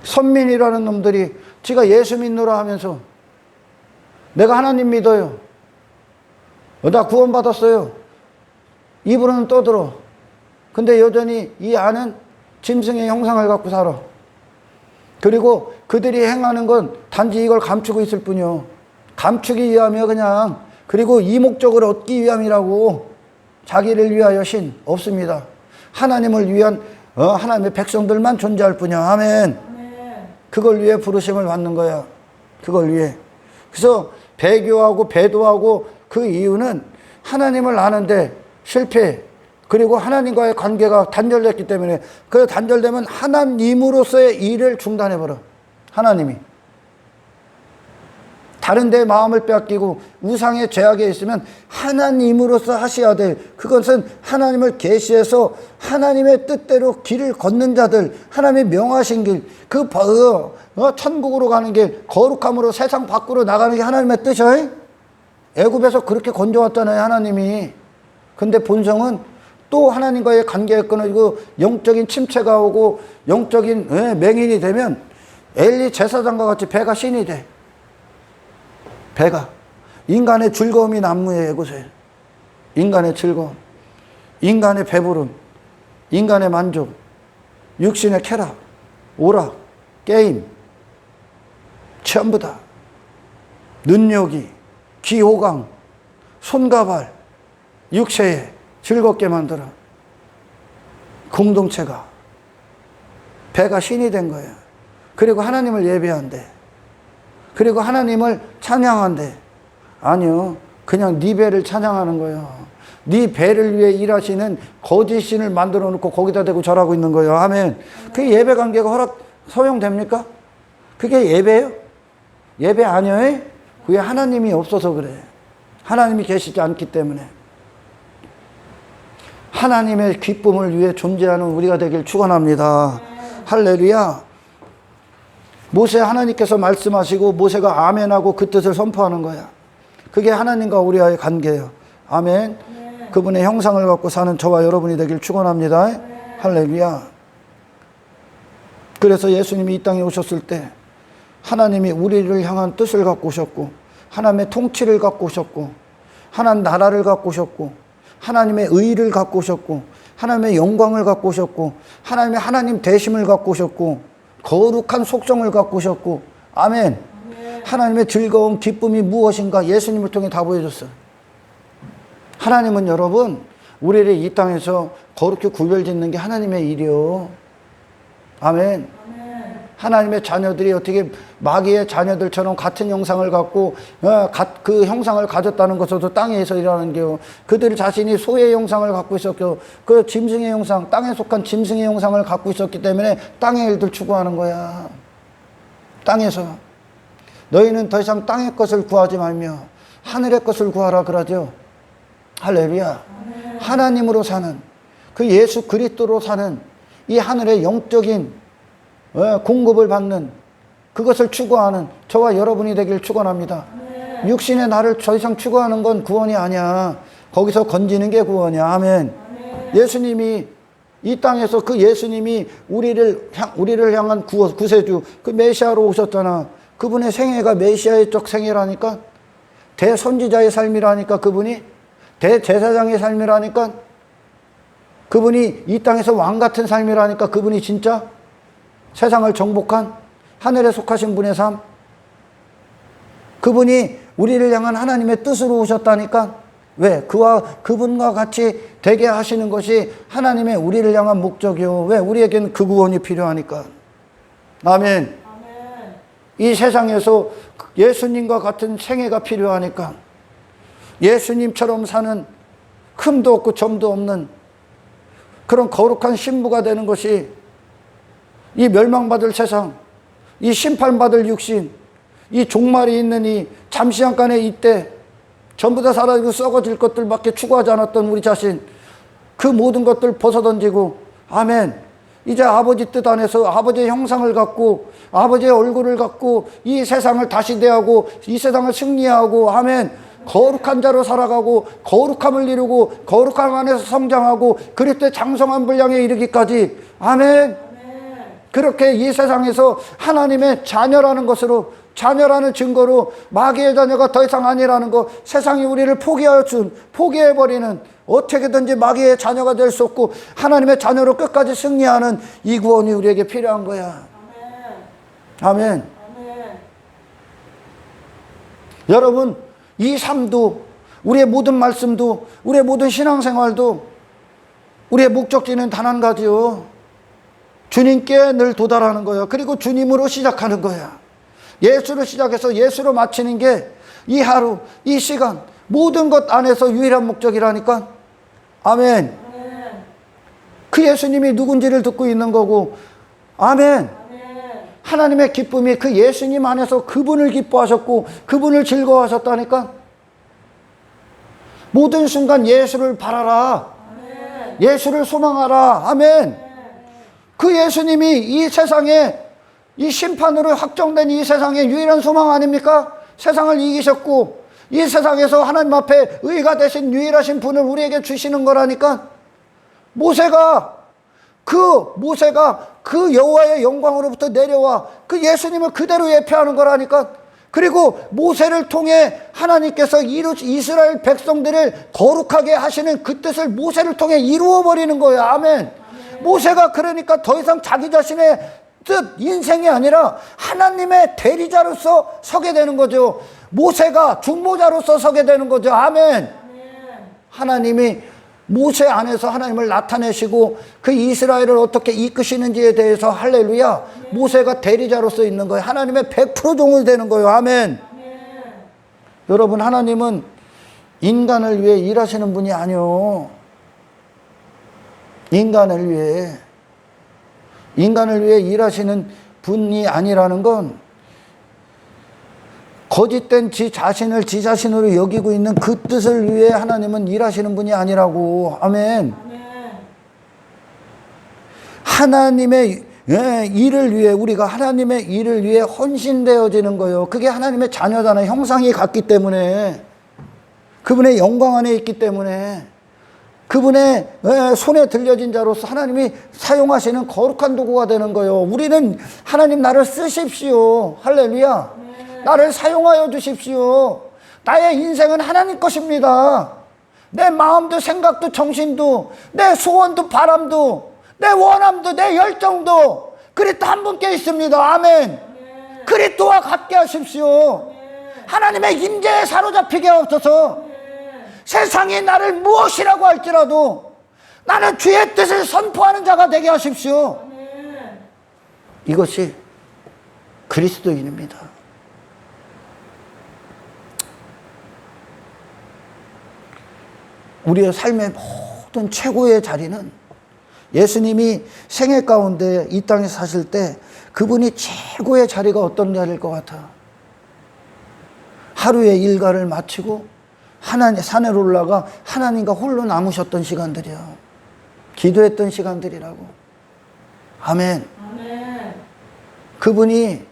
선민이라는 놈들이 지가 예수 믿노라 하면서 내가 하나님 믿어요. 나 구원받았어요. 입으로는 떠들어. 근데 여전히 이 안은 짐승의 형상을 갖고 살아. 그리고 그들이 행하는 건 단지 이걸 감추고 있을 뿐이요. 감추기 위하며 그냥 그리고 이 목적을 얻기 위함이라고 자기를 위하여 신 없습니다. 하나님을 위한 하나님의 백성들만 존재할 뿐이야. 아멘. 그걸 위해 부르심을 받는 거야. 그걸 위해. 그래서 배교하고 배도하고 그 이유는 하나님을 아는데 실패, 그리고 하나님과의 관계가 단절됐기 때문에, 그 단절되면 하나님으로서의 일을 중단해버려. 하나님이 다른 데 마음을 빼앗기고 우상의 죄악에 있으면 하나님으로서 하셔야 돼. 그것은 하나님을 계시해서 하나님의 뜻대로 길을 걷는 자들, 하나님의 명하신 길, 천국으로 가는 길, 거룩함으로 세상 밖으로 나가는 게 하나님의 뜻이에요. 애굽에서 그렇게 건져왔잖아요, 하나님이. 근데 본성은 또 하나님과의 관계가 끊어지고 영적인 침체가 오고 영적인 맹인이 되면 엘리 제사장과 같이 배가 신이 돼. 배가. 인간의 즐거움이 난무해, 이곳에. 인간의 즐거움, 인간의 배부름, 인간의 만족, 육신의 쾌락, 오락, 게임, 전부 다. 눈요기, 기호강, 손과 발, 육체에 즐겁게 만들어. 공동체가, 배가 신이 된 거예요. 그리고 하나님을 예배한대. 그리고 하나님을 찬양한대. 아니요, 그냥 네 배를 찬양하는 거예요. 네 배를 위해 일하시는 거짓 신을 만들어 놓고 거기다 대고 절하고 있는 거예요. 아멘. 그게 예배 관계가 소용됩니까? 그게 예배예요? 예배 아니에요? 그게 하나님이 없어서 그래. 하나님이 계시지 않기 때문에. 하나님의 기쁨을 위해 존재하는 우리가 되길 축원합니다. 할렐루야. 모세, 하나님께서 말씀하시고 모세가 아멘하고 그 뜻을 선포하는 거야. 그게 하나님과 우리와의 관계예요. 아멘. 그분의 형상을 갖고 사는 저와 여러분이 되길 축원합니다. 할렐루야. 그래서 예수님이 이 땅에 오셨을 때 하나님이 우리를 향한 뜻을 갖고 오셨고, 하나님의 통치를 갖고 오셨고, 하나님 나라를 갖고 오셨고, 하나님의 의를 갖고 오셨고, 하나님의 영광을 갖고 오셨고, 하나님 대심을 갖고 오셨고, 거룩한 속성을 갖고 오셨고, 아멘. 하나님의 즐거움, 기쁨이 무엇인가 예수님을 통해 다 보여줬어요. 하나님은 여러분, 우리를 이 땅에서 거룩히 구별짓는 게 하나님의 일이요. 아멘. 하나님의 자녀들이 어떻게 마귀의 자녀들처럼 같은 형상을 갖고 그 형상을 가졌다는 것으로도 땅에서 일하는 게요. 그들 자신이 소의 형상을 갖고 있었고, 그 짐승의 형상, 땅에 속한 짐승의 형상을 갖고 있었기 때문에 땅의 일들 추구하는 거야. 땅에서. 너희는 더 이상 땅의 것을 구하지 말며 하늘의 것을 구하라 그러죠. 할렐루야. 하나님으로 사는, 그 예수 그리스도로 사는 이 하늘의 영적인 공급을 받는, 그것을 추구하는 저와 여러분이 되길 축원합니다. 육신의 나를 더 이상 추구하는 건 구원이 아니야. 거기서 건지는 게 구원이야. 아멘. 예수님이 이 땅에서, 그 예수님이 우리를 향한 구세주, 그 메시아로 오셨잖아. 그분의 생애가 메시아의 적 생애라니까. 대선지자의 삶이라니까. 그분이 대제사장의 삶이라니까. 그분이 이 땅에서 왕 같은 삶이라니까. 그분이 진짜 세상을 정복한 하늘에 속하신 분의 삶. 그분이 우리를 향한 하나님의 뜻으로 오셨다니까. 왜? 그분과 같이 되게 하시는 것이 하나님의 우리를 향한 목적이요. 왜? 우리에겐 그 구원이 필요하니까. 아멘. 이 세상에서 예수님과 같은 생애가 필요하니까. 예수님처럼 사는, 흠도 없고 점도 없는 그런 거룩한 신부가 되는 것이, 이 멸망받을 세상, 이 심판받을 육신, 이 종말이 있는 이 잠시간의 이때 전부 다 사라지고 썩어질 것들밖에 추구하지 않았던 우리 자신, 그 모든 것들 벗어던지고, 아멘. 이제 아버지 뜻 안에서 아버지의 형상을 갖고, 아버지의 얼굴을 갖고 이 세상을 다시 대하고 이 세상을 승리하고, 아멘. 거룩한 자로 살아가고 거룩함을 이루고 거룩함 안에서 성장하고 그리스도의 장성한 분량에 이르기까지, 아멘. 그렇게 이 세상에서 하나님의 자녀라는 것으로, 자녀라는 증거로 마귀의 자녀가 더 이상 아니라는 것, 세상이 우리를 포기해버리는, 어떻게든지 마귀의 자녀가 될 수 없고 하나님의 자녀로 끝까지 승리하는 이 구원이 우리에게 필요한 거야. 아멘. 여러분, 이 삶도 우리의 모든 말씀도, 우리의 모든 신앙생활도 우리의 목적지는 단 한 가지요. 주님께 늘 도달하는 거예요. 그리고 주님으로 시작하는 거야. 예수로 시작해서 예수로 마치는 게 이 하루, 이 시간, 모든 것 안에서 유일한 목적이라니까. 아멘. 그 예수님이 누군지를 듣고 있는 거고. 아멘. 하나님의 기쁨이 그 예수님 안에서 그분을 기뻐하셨고 그분을 즐거워하셨다니까. 모든 순간 예수를 바라라. 예수를 소망하라. 아멘. 그 예수님이 이 세상에, 이 심판으로 확정된 이 세상의 유일한 소망 아닙니까? 세상을 이기셨고 이 세상에서 하나님 앞에 의가 되신 유일하신 분을 우리에게 주시는 거라니까. 모세가 그 여호와의 영광으로부터 내려와 그 예수님을 그대로 예표하는 거라니까. 그리고 모세를 통해 하나님께서 이스라엘 백성들을 거룩하게 하시는 그 뜻을 모세를 통해 이루어버리는 거예요. 아멘. 모세가 그러니까 더 이상 자기 자신의 뜻, 인생이 아니라 하나님의 대리자로서 서게 되는 거죠. 모세가 중보자로서 서게 되는 거죠. 아멘. 하나님이 모세 안에서 하나님을 나타내시고 그 이스라엘을 어떻게 이끄시는지에 대해서 할렐루야. 모세가 대리자로서 있는 거예요. 하나님의 100% 종이 되는 거예요. 아멘. 여러분, 하나님은 인간을 위해 일하시는 분이 아니요. 인간을 위해 일하시는 분이 아니라는 건 거짓된 지 자신으로 여기고 있는 그 뜻을 위해 하나님은 일하시는 분이 아니라고. 아멘. 하나님의 일을 위해, 우리가 하나님의 일을 위해 헌신되어지는 거예요. 그게 하나님의 자녀잖아요. 형상이 같기 때문에, 그분의 영광 안에 있기 때문에, 그분의 손에 들려진 자로서 하나님이 사용하시는 거룩한 도구가 되는 거예요. 우리는 하나님 나를 쓰십시오. 할렐루야. 나를 사용하여 주십시오. 나의 인생은 하나님 것입니다. 내 마음도 생각도 정신도 내 소원도 바람도 내 원함도 내 열정도 그리스도 한 분께 있습니다. 아멘. 그리스도와 같게 하십시오. 하나님의 임재에 사로잡히게 하옵소서. 세상이 나를 무엇이라고 할지라도 나는 주의 뜻을 선포하는 자가 되게 하십시오. 이것이 그리스도인입니다. 우리의 삶의 모든 최고의 자리는 예수님이 생애 가운데 이 땅에 사실 때 그분이 최고의 자리가 어떤 자리일 것 같아? 하루의 일과를 마치고 하나님 산에 올라가 하나님과 홀로 남으셨던 시간들이야. 기도했던 시간들이라고. 아멘. 아멘. 그분이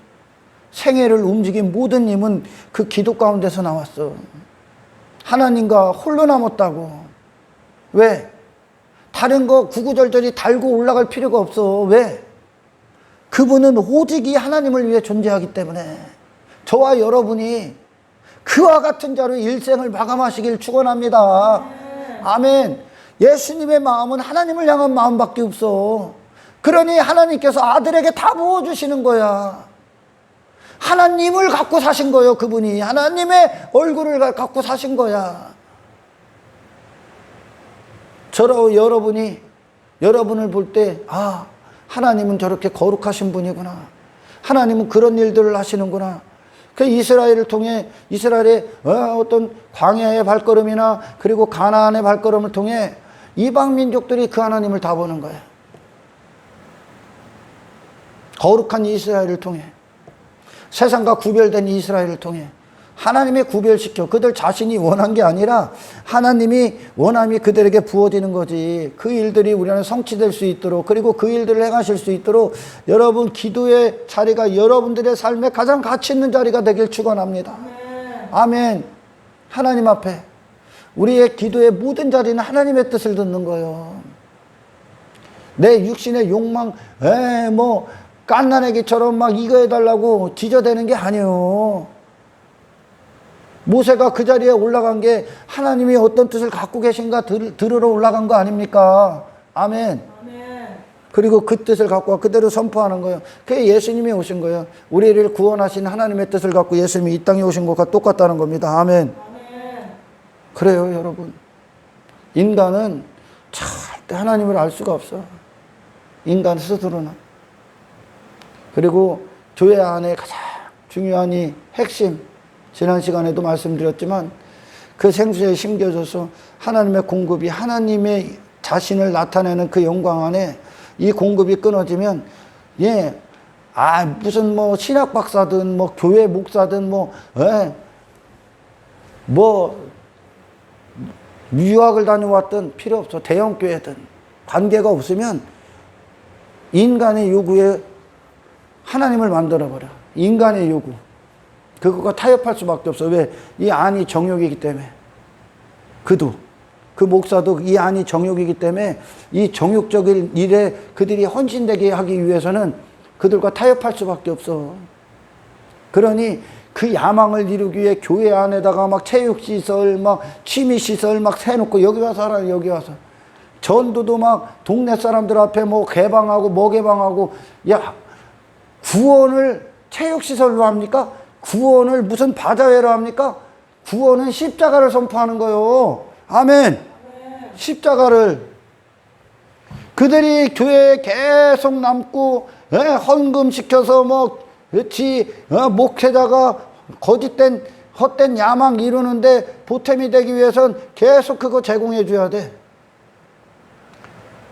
생애를 움직인 모든 힘은 그 기도 가운데서 나왔어. 하나님과 홀로 남았다고. 왜? 다른 거 구구절절히 달고 올라갈 필요가 없어. 왜? 그분은 오직 이 하나님을 위해 존재하기 때문에 저와 여러분이 그와 같은 자로 일생을 마감하시길 축원합니다. 아멘. 예수님의 마음은 하나님을 향한 마음밖에 없어. 그러니 하나님께서 아들에게 다 부어주시는 거야. 하나님을 갖고 사신 거예요. 그분이 하나님의 얼굴을 갖고 사신 거야. 여러분을 볼 때 하나님은 저렇게 거룩하신 분이구나. 하나님은 그런 일들을 하시는구나. 그 이스라엘을 통해 이스라엘의 어떤 광야의 발걸음이나 그리고 가나안의 발걸음을 통해 이방 민족들이 그 하나님을 다 보는 거야. 거룩한 이스라엘을 통해, 세상과 구별된 이스라엘을 통해 하나님이 구별시켜 그들 자신이 원한 게 아니라 하나님이 원함이 그들에게 부어지는 거지. 그 일들이 우리는 성취될 수 있도록, 그리고 그 일들을 행하실 수 있도록 여러분 기도의 자리가 여러분들의 삶에 가장 가치 있는 자리가 되길 축원합니다. 아멘. 하나님 앞에 우리의 기도의 모든 자리는 하나님의 뜻을 듣는 거예요. 내 육신의 욕망, 갓난아기처럼 막 이거 해달라고 지저대는 게 아니에요. 모세가 그 자리에 올라간 게 하나님이 어떤 뜻을 갖고 계신가 들으러 올라간 거 아닙니까? 아멘. 그리고 그 뜻을 갖고 그대로 선포하는 거예요. 그게 예수님이 오신 거예요. 우리를 구원하신 하나님의 뜻을 갖고 예수님이 이 땅에 오신 것과 똑같다는 겁니다. 아멘. 그래요, 여러분. 인간은 절대 하나님을 알 수가 없어. 인간 스스로는. 그리고 교회 안에 가장 중요한 이 핵심, 지난 시간에도 말씀드렸지만 그 생수에 심겨져서 하나님의 공급이, 하나님의 자신을 나타내는 그 영광 안에 이 공급이 끊어지면, 무슨 뭐 신학 박사든 뭐 교회 목사든 유학을 다녀왔든 필요 없어. 대형 교회든 관계가 없으면 인간의 요구에 하나님을 만들어버려. 인간의 요구. 그거가 타협할 수밖에 없어. 왜? 이 안이 정욕이기 때문에. 그 목사도 이 안이 정욕이기 때문에 이 정욕적인 일에 그들이 헌신되게 하기 위해서는 그들과 타협할 수밖에 없어. 그러니 그 야망을 이루기 위해 교회 안에다가 막 체육시설, 막 취미시설 막 해놓고 여기 와서 하라, 여기 와서. 전도도 막 동네 사람들 앞에 뭐 개방하고, 야, 구원을 체육시설로 합니까? 구원을 무슨 바자회로 합니까? 구원은 십자가를 선포하는 거요. 아멘. 십자가를. 그들이 교회에 계속 남고, 헌금시켜서 목회자가 거짓된, 헛된 야망 이루는데 보탬이 되기 위해선 계속 그거 제공해 줘야 돼.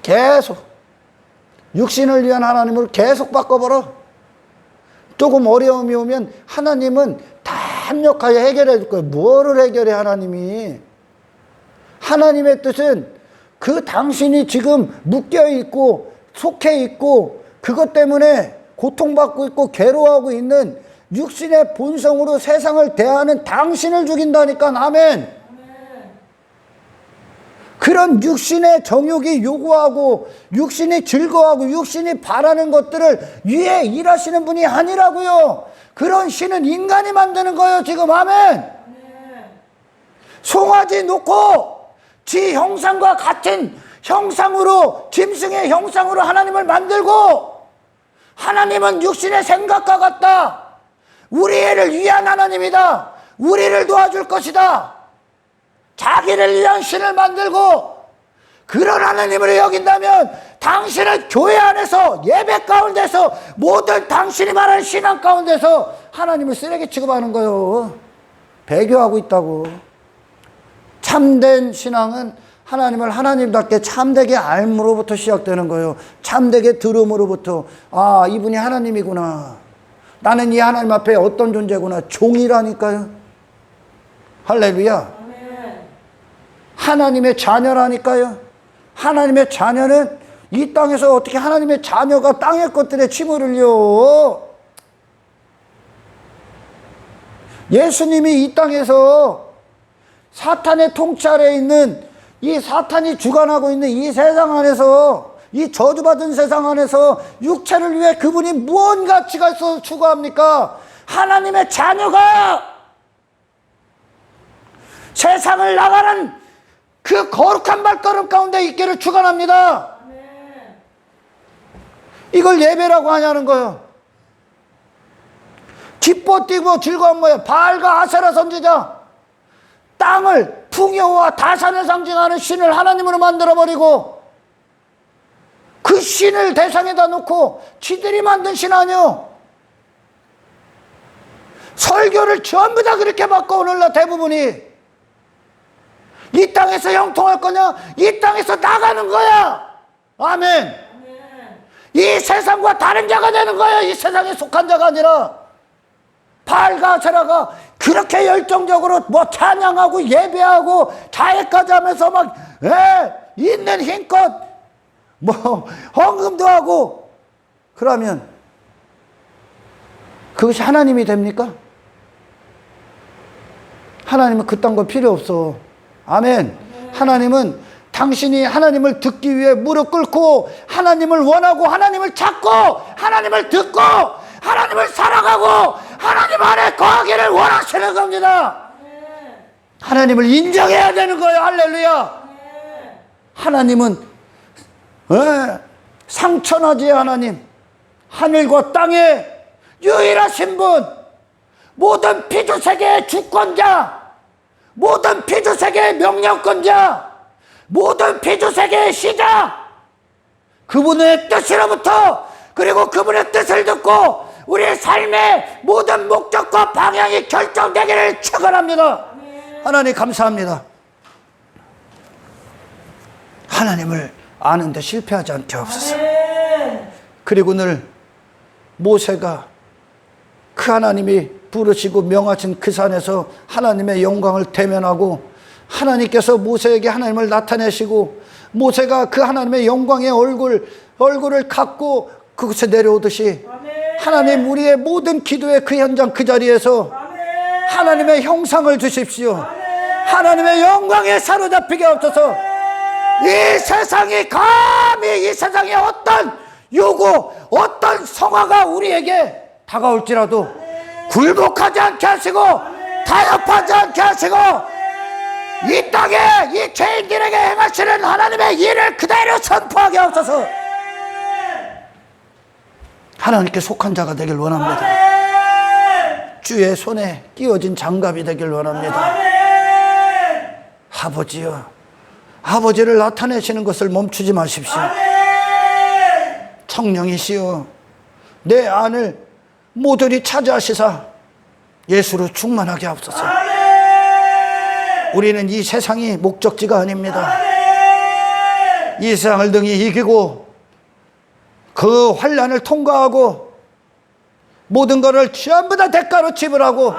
계속. 육신을 위한 하나님을 계속 바꿔버려. 조금 어려움이 오면 하나님은 다 합력하여 해결해 줄 거예요. 뭐를 해결해, 하나님이? 하나님의 뜻은 그 당신이 지금 묶여있고 속해있고 그것 때문에 고통받고 있고 괴로워하고 있는 육신의 본성으로 세상을 대하는 당신을 죽인다니까. 아멘. 그런 육신의 정욕이 요구하고 육신이 즐거워하고 육신이 바라는 것들을 위해 일하시는 분이 아니라고요. 그런 신은 인간이 만드는 거예요, 지금. 아멘. 송아지 놓고 지 형상과 같은 형상으로, 짐승의 형상으로 하나님을 만들고, 하나님은 육신의 생각과 같다. 우리 애를 위한 하나님이다. 우리를 도와줄 것이다. 자기를 위한 신을 만들고 그런 하나님을 여긴다면 당신은 교회 안에서, 예배 가운데서, 모든 당신이 말하는 신앙 가운데서 하나님을 쓰레기 취급하는 거요. 배교하고 있다고. 참된 신앙은 하나님을 하나님답게 참되게 알므로부터 시작되는 거예요. 참되게 들음으로부터. 아, 이분이 하나님이구나. 나는 이 하나님 앞에 어떤 존재구나. 종이라니까요. 할렐루야. 하나님의 자녀라니까요. 하나님의 자녀는 이 땅에서 어떻게 하나님의 자녀가 땅의 것들에 침을 흘려. 예수님이 이 땅에서 사탄의 통치 아래에 있는, 이 사탄이 주관하고 있는 이 세상 안에서, 이 저주받은 세상 안에서 육체를 위해 그분이 무언 가치가 있어서 추구합니까? 하나님의 자녀가 세상을 나가는 그 거룩한 발걸음 가운데 있기를 축원합니다. 이걸 예배라고 하냐는 거예요. 기뻐 뛰고 즐거운 거예요. 바알과 아세라 선지자, 땅을, 풍요와 다산을 상징하는 신을 하나님으로 만들어버리고 그 신을 대상에다 놓고 지들이 만든 신 아니요. 설교를 전부 다 그렇게 바꿔. 오늘날 대부분이 이 땅에서 형통할 거냐? 이 땅에서 나가는 거야. 아멘. 이 세상과 다른 자가 되는 거야. 이 세상에 속한 자가 아니라. 바알과 아세라가 그렇게 열정적으로 찬양하고 예배하고 자해까지 하면서 막 있는 힘껏 헌금도 하고, 그러면 그것이 하나님이 됩니까? 하나님은 그딴 거 필요 없어. 아멘. 하나님은 당신이 하나님을 듣기 위해 무릎 꿇고 하나님을 원하고 하나님을 찾고 하나님을 듣고 하나님을 살아가고 하나님 안에 거하기를 원하시는 겁니다. 하나님을 인정해야 되는 거예요. 할렐루야. 하나님은 상천하지의 하나님, 하늘과 땅의 유일하신 분, 모든 피조세계의 주권자, 모든 피조세계의 명령권자, 모든 피조세계의 시작, 그분의 뜻으로부터, 그리고 그분의 뜻을 듣고 우리의 삶의 모든 목적과 방향이 결정되기를 축원합니다. 하나님 감사합니다. 하나님을 아는데 실패하지 않게 하옵소서. 그리고 늘 모세가 그 하나님이 부르시고 명하신 그 산에서 하나님의 영광을 대면하고 하나님께서 모세에게 하나님을 나타내시고 모세가 그 하나님의 영광의 얼굴을 갖고 그곳에 내려오듯이 하나님 우리의 모든 기도의 그 현장 그 자리에서 하나님의 형상을 주십시오. 하나님의 영광에 사로잡히게 없어서 이 세상이 감히 이 세상에 어떤 요구 어떤 성화가 우리에게 다가올지라도 굴복하지 않게 하시고 타협하지 않게 하시고 이 땅에 이 죄인들에게 행하시는 하나님의 일을 그대로 선포하게 하옵소서. 하나님께 속한 자가 되길 원합니다. 주의 손에 끼워진 장갑이 되길 원합니다. 아버지여, 아버지를 나타내시는 것을 멈추지 마십시오. 성령이시여, 내 안을 모조리 차지하시사 예수로 충만하게 하옵소서. 우리는 이 세상이 목적지가 아닙니다. 이 세상을 등이 이기고 그 환난을 통과하고 모든 것을 전부 다 대가로 지불하고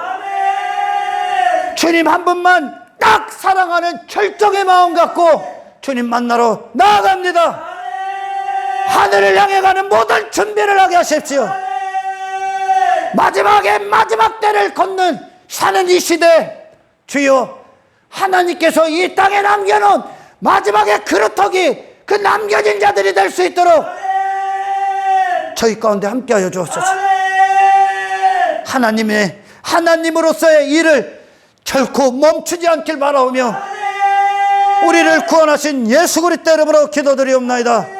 주님 한 분만 딱 사랑하는 절정의 마음 갖고 주님 만나러 나아갑니다. 하늘을 향해 가는 모든 준비를 하게 하십시오. 마지막에 마지막 때를 걷는 사는 이 시대, 주여 하나님께서 이 땅에 남겨놓은 마지막에 그루터기 그 남겨진 자들이 될 수 있도록 저희 가운데 함께하여 주옵소서. 하나님으로서의 일을 결코 멈추지 않길 바라오며 우리를 구원하신 예수 그리스도 이름으로 기도드리옵나이다.